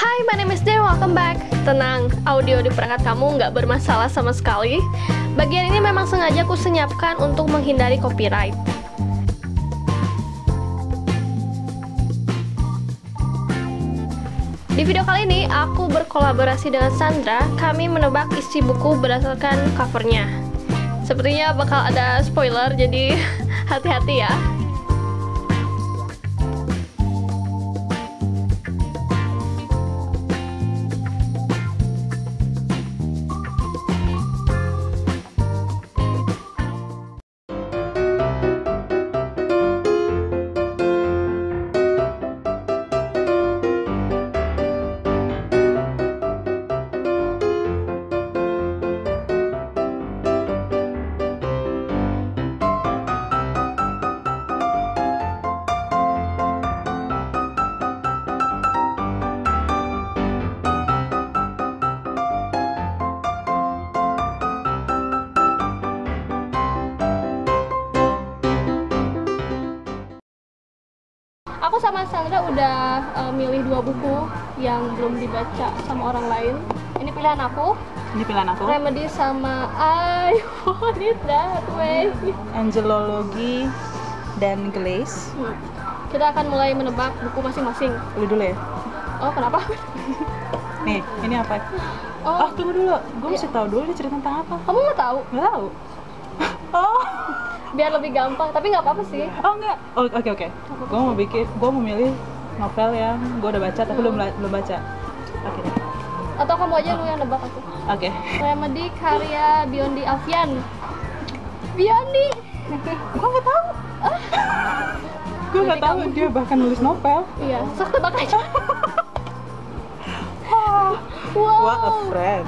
Hai, my name is Dear, welcome back. Tenang, audio di perangkat kamu nggak bermasalah sama sekali. Bagian ini memang sengaja aku senyapkan untuk menghindari copyright. Di video kali ini, aku berkolaborasi dengan Sandra. Kami menebak isi buku berdasarkan covernya. Sepertinya bakal ada spoiler, jadi hati-hati ya. Aku sama Sandra udah milih 2 buku yang belum dibaca sama orang lain. Ini pilihan aku. Remedy sama I Want It That Way. Angelology dan Glaze. Kita akan mulai menebak buku masing-masing. Lu dulu ya? Oh, kenapa? Nih, ini apa? Oh, Tunggu dulu. Gue mesti tahu dulu ini cerita tentang apa. kamu nggak tahu? Nggak tahu. Oh. Biar lebih gampang, tapi nggak apa-apa sih. Oh enggak. Oh, oke. Gue mau milih novel yang gue udah baca tapi belum baca. Oke. Atau kamu aja lu yang nebak aku. Oke. Remedy karya Biondi Alfian. Biondi. Gue nggak tahu. Gue nggak tahu dia bahkan nulis novel. Iya, sok tebak aja. What a Wow. friend.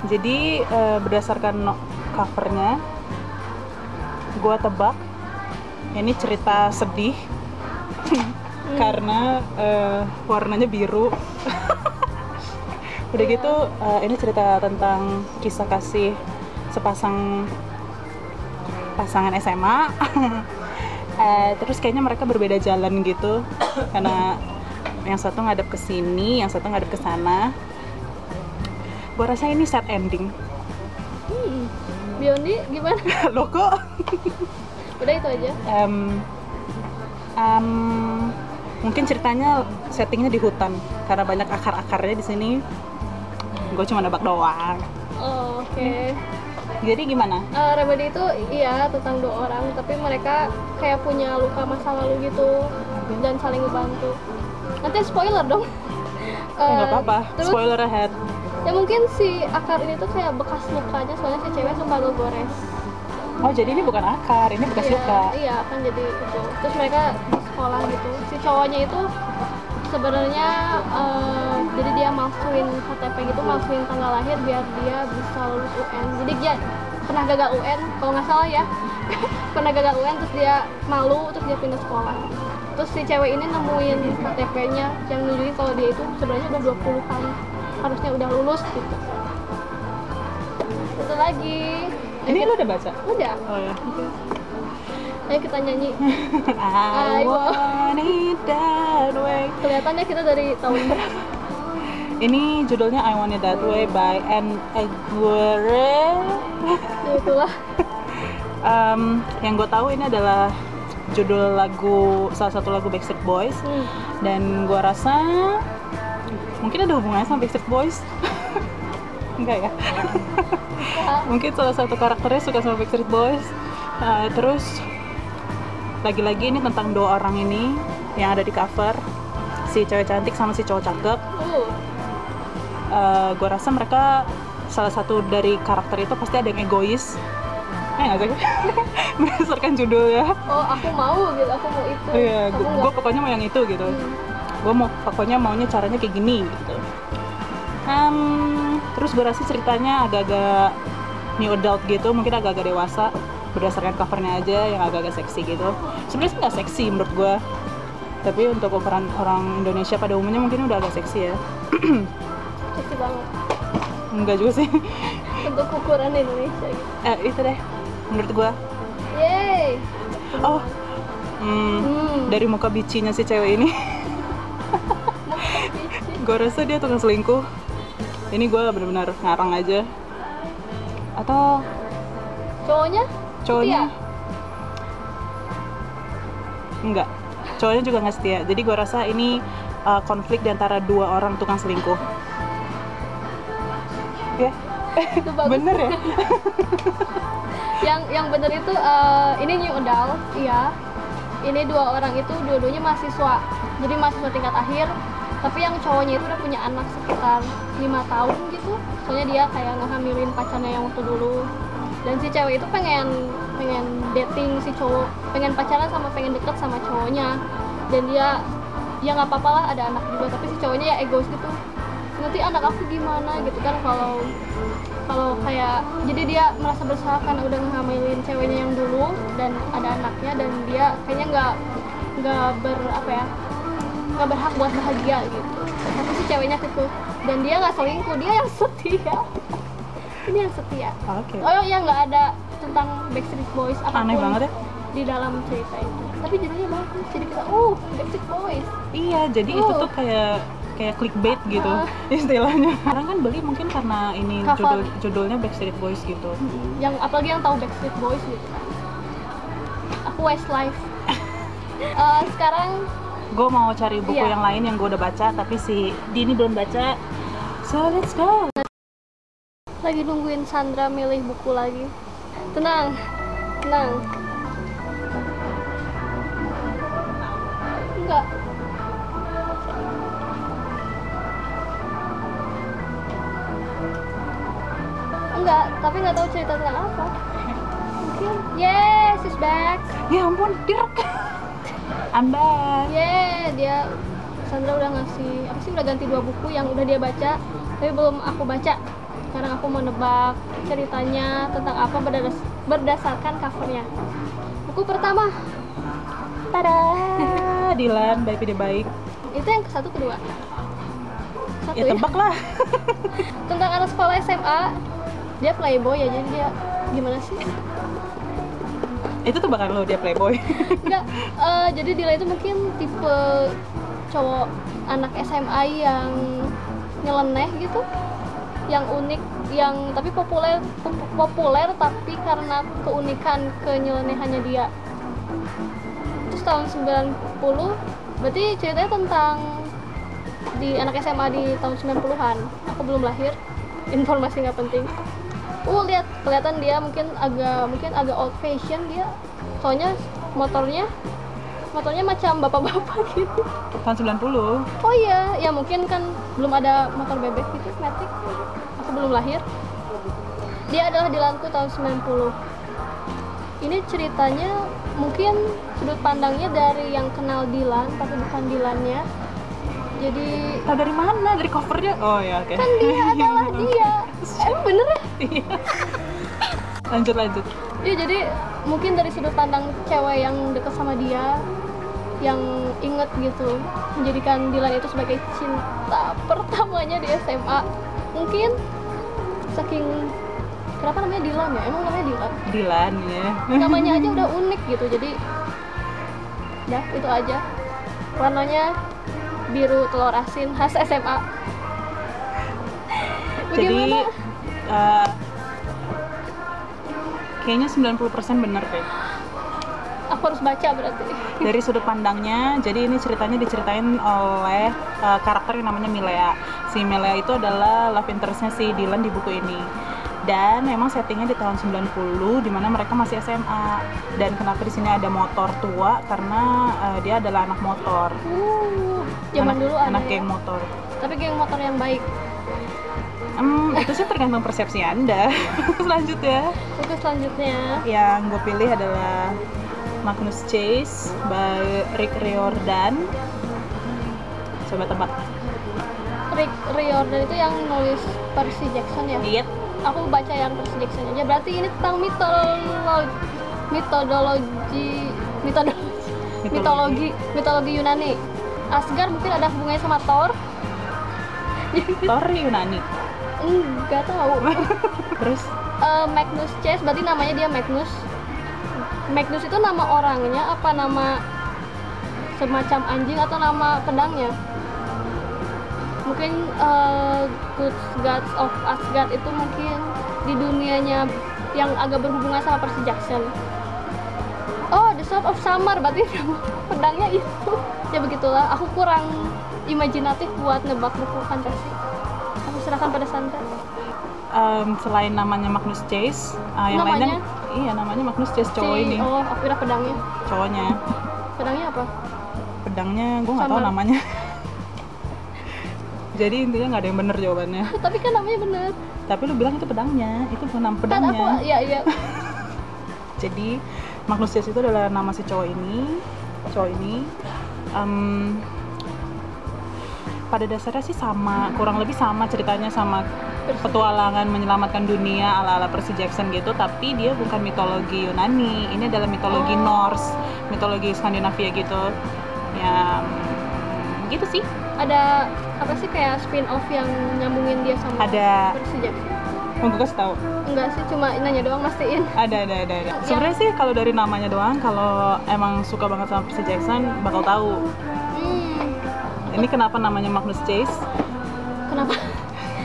Jadi berdasarkan covernya, gue tebak ini cerita sedih karena warnanya biru. Udah gitu ini cerita tentang kisah kasih pasangan SMA. Terus kayaknya mereka berbeda jalan gitu karena yang satu ngadep ke sini, yang satu ngadep ke sana. Gue rasa ini sad ending. Biondi gimana? Loh kok? Udah itu aja. Mungkin ceritanya settingnya di hutan karena banyak akar-akarnya di sini. Gue cuma nebak doang. Oh, oke. Jadi gimana? Remedy itu iya tentang 2 orang, tapi mereka kayak punya luka masa lalu gitu dan saling ngebantu. Nanti spoiler dong. Nggak apa-apa. Terus, Spoiler ahead. ya mungkin si akar ini tuh kayak bekas lukanya, soalnya si cewek suka ngegores. Oh, jadi ini bukan akar, ini bekas luka. Iya, kan jadi itu. Terus mereka di sekolah gitu. Si cowoknya itu sebenarnya jadi dia malsuin KTP gitu, malsuin tanggal lahir biar dia bisa lulus UN. Jadi dia pernah gagal UN, kalau nggak salah ya. Pernah gagal UN, terus dia malu, terus dia pindah sekolah. Terus si cewek ini nemuin KTP-nya yang nunjukin kalau dia itu sebenarnya udah 20-an, harusnya udah lulus gitu. Itu lagi. Ini lu udah baca? Udah. Oh ya. Ayo kita nyanyi. I want it that way. Kelihatannya kita dari tahun berapa? Ini judulnya I Want It That Way by Anne Aguirre. Ya itulah. Yang gue tahu ini adalah judul salah satu lagu Backstreet Boys. Dan gue rasa mungkin ada hubungannya sama Backstreet Boys. Enggak ya? Mungkin salah satu karakternya suka sama Backstreet Boys. Terus lagi-lagi ini tentang 2 orang ini yang ada di cover, si cewek cantik sama si cowok cakep. Gue rasa mereka salah satu dari karakter itu pasti ada yang egois. Nggak sih? Berdasarkan judulnya. Oh, aku mau gitu, aku mau itu. Iya, gue pokoknya mau yang itu gitu. Gue pokoknya maunya caranya kayak gini gitu. Terus gue rasa ceritanya agak-agak new adult gitu, mungkin agak-agak dewasa berdasarkan covernya aja yang agak-agak seksi gitu. Sebenarnya sih nggak seksi menurut gue, tapi untuk ukuran orang Indonesia pada umumnya mungkin udah agak seksi ya. Seksi banget. Enggak juga sih. Untuk ukuran Indonesia gitu. Itu deh menurut gue. Yeay. Oh, dari muka bicinya si cewek ini. Gue rasa dia tukang selingkuh. Ini gue benar-benar ngarang aja. Atau Cowoknya? cowoknya? Setia? Enggak. Cowoknya juga nggak setia. Jadi gue rasa ini konflik di antara dua orang tukang selingkuh. Ya, Itu bagus. bener ya? Yang bener itu ini new adult, iya. Ini dua orang itu dua-duanya mahasiswa. Jadi mahasiswa tingkat akhir. Tapi yang cowoknya itu udah punya anak sekitar 5 tahun gitu. Soalnya dia kayak ngehamilin pacarnya yang waktu dulu. Dan si cewek itu pengen dating si cowok, pengen pacaran sama pengen deket sama cowoknya. Dan dia ya nggak apa-apa lah ada anak juga, tapi si cowoknya ya egois gitu. Nanti anak aku gimana gitu kan kalau kayak, jadi dia merasa bersalah karena udah ngehamilin ceweknya yang dulu dan ada anaknya, dan dia kayaknya nggak berhak buat bahagia gitu. Tapi si ceweknya gitu, dan dia nggak selingkuh, dia yang setia. Ini yang setia. Oke. Oh ya, nggak ada tentang Backstreet Boys apapun Aneh banget ya? di dalam cerita itu. Tapi judulnya bagus, jadi kita Backstreet Boys. Iya, jadi itu tuh kayak clickbait gitu istilahnya. Sekarang kan beli mungkin karena ini Cover. judulnya Backstreet Boys gitu. Yang apalagi yang tahu Backstreet Boys gitu kan. Aku Westlife. Sekarang Gue mau cari buku Iya. yang lain yang gue udah baca, tapi si Dini belum baca. So let's go. lagi nungguin Sandra milih buku lagi. Tenang. Enggak. Enggak, tapi nggak tahu cerita tentang apa. Mungkin, yes, she's back. Ya ampun, direk. I'm back. Dia Sandra udah ngasih apa sih, udah ganti 2 buku yang udah dia baca, tapi belum aku baca. Sekarang aku mau nebak ceritanya tentang apa berdasarkan covernya. Buku pertama, tada. Dilan, baik dia baik. Itu yang ke-1, kedua. Ya tebak lah. Tentang anak sekolah SMA, dia playboy ya, jadi dia gimana sih? Itu tebakan lo, dia playboy. Enggak, jadi Dila itu mungkin tipe cowok anak SMA yang nyeleneh gitu, yang unik, yang tapi populer tapi karena keunikan kenyelenehannya dia. Terus tahun 90, berarti ceritanya tentang di anak SMA di tahun 90-an. Aku belum lahir, informasi nggak penting. Lihat, kelihatan dia mungkin agak old fashion dia. Soalnya motornya macam bapak-bapak gitu. Tahun 90. Oh iya, ya mungkin kan belum ada motor bebek gitu, matic. Aku belum lahir. Dia adalah Dilanku tahun 90. Ini ceritanya mungkin sudut pandangnya dari yang kenal Dilan tapi bukan Dilannya. Jadi Tahu dari mana? Dari covernya? Oh ya, oke. kan dia adalah dia. Emang bener ya? Iya. Lanjut. Ya jadi mungkin dari sudut pandang cewek yang deket sama dia, yang inget gitu, menjadikan Dilan itu sebagai cinta pertamanya di SMA. Mungkin saking kenapa namanya Dilan ya? Emang namanya Dilan? Dilan ya. Namanya aja udah unik gitu, jadi dah itu aja. Warnanya biru telur asin khas SMA. Jadi Bagaimana? kayaknya 90% bener deh. Aku harus baca berarti. Dari sudut pandangnya, jadi ini ceritanya diceritain oleh karakter yang namanya Milea. Si Milea itu adalah love interest-nya si Dylan di buku ini. Dan memang settingnya di tahun 90, di mana mereka masih SMA. Dan kenapa di sini ada motor tua? Karena dia adalah anak motor. Zaman dulu ada anak ya. geng motor. Tapi geng motor yang baik. Itu sih tergantung persepsi Anda. Selanjutnya, Buku selanjutnya yang gue pilih adalah Magnus Chase by Rick Riordan. Coba tebak. Rick Riordan itu yang nulis Percy Jackson ya? Iya. Aku baca yang Percy Jackson aja. Berarti ini tentang mitologi Yunani. Asgard mungkin ada hubungannya sama Thor. Thor Yunani. Enggak tahu. Terus Magnus Chase berarti namanya dia Magnus. Magnus itu nama orangnya apa nama semacam anjing atau nama pedangnya? Mungkin Good Gods of Asgard itu mungkin di dunianya yang agak berhubungan sama Percy Jackson. Oh, The Sword of Summer, berarti pedangnya itu. Ya begitulah, aku kurang imajinatif buat nebak buku fantasi. Aku serahkan pada Sandra. Selain namanya Magnus Chase, yang Namanya? lainnya iya namanya Magnus Chase cowok ini. Oh, aku kira pedangnya. Cowoknya. Pedangnya apa? Pedangnya gue nggak tahu Summer. namanya. Jadi intinya nggak ada yang bener jawabannya. Tapi kan namanya bener. Tapi lu bilang itu pedangnya, itu bukan nama Kan pedangnya. aku, iya. Jadi Magnus Chase itu adalah nama si cowok ini. Pada dasarnya sih sama, kurang lebih sama ceritanya sama petualangan menyelamatkan dunia ala-ala Percy Jackson gitu, tapi dia bukan mitologi Yunani. Ini adalah mitologi Norse, mitologi Skandinavia gitu. Ya gitu sih. Ada apa sih kayak spin-off yang nyambungin dia sama Ada. Percy Jackson? Mau gue kasih tahu? Enggak sih, cuma nanya doang, mastiin. Ada. Sebenarnya sih kalau dari namanya doang, kalau emang suka banget sama Percy Jackson bakal tahu. Ini kenapa namanya Magnus Chase? Kenapa?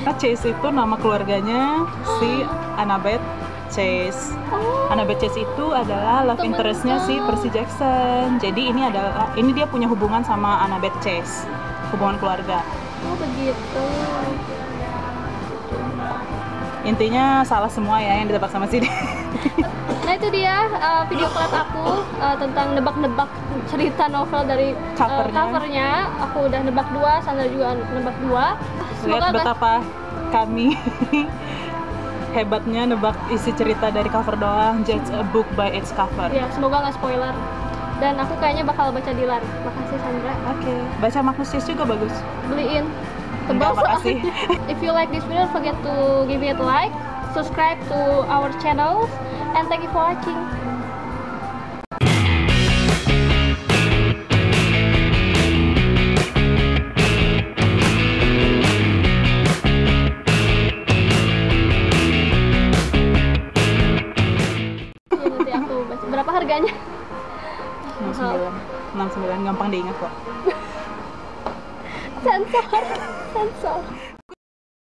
Karena Chase itu nama keluarganya si Annabeth Chase. Annabeth Chase itu adalah love Temen interest-nya si aku. Percy Jackson. Jadi ini dia punya hubungan sama Annabeth Chase, hubungan keluarga. Oh begitu. Intinya salah semua ya yang ditebak sama Sidi. Nah itu dia video klip aku tentang nebak-nebak cerita novel dari covernya. Aku udah nebak 2, Sandra juga nebak 2. Lihat betapa kami hebatnya nebak isi cerita dari cover doang. Judge a book by its cover. Ya, semoga nggak spoiler. Dan aku kayaknya bakal baca Dilan. Makasih Sandra. Oke. Baca Magnus Chase juga bagus. Beliin. Enggak, Tebal makasih. soalnya. If you like this video, don't forget to give it a like, subscribe to our channel, and thank you for watching. Ya, nanti aku baca. Berapa harganya? 69 gampang diingat kok. Sensor.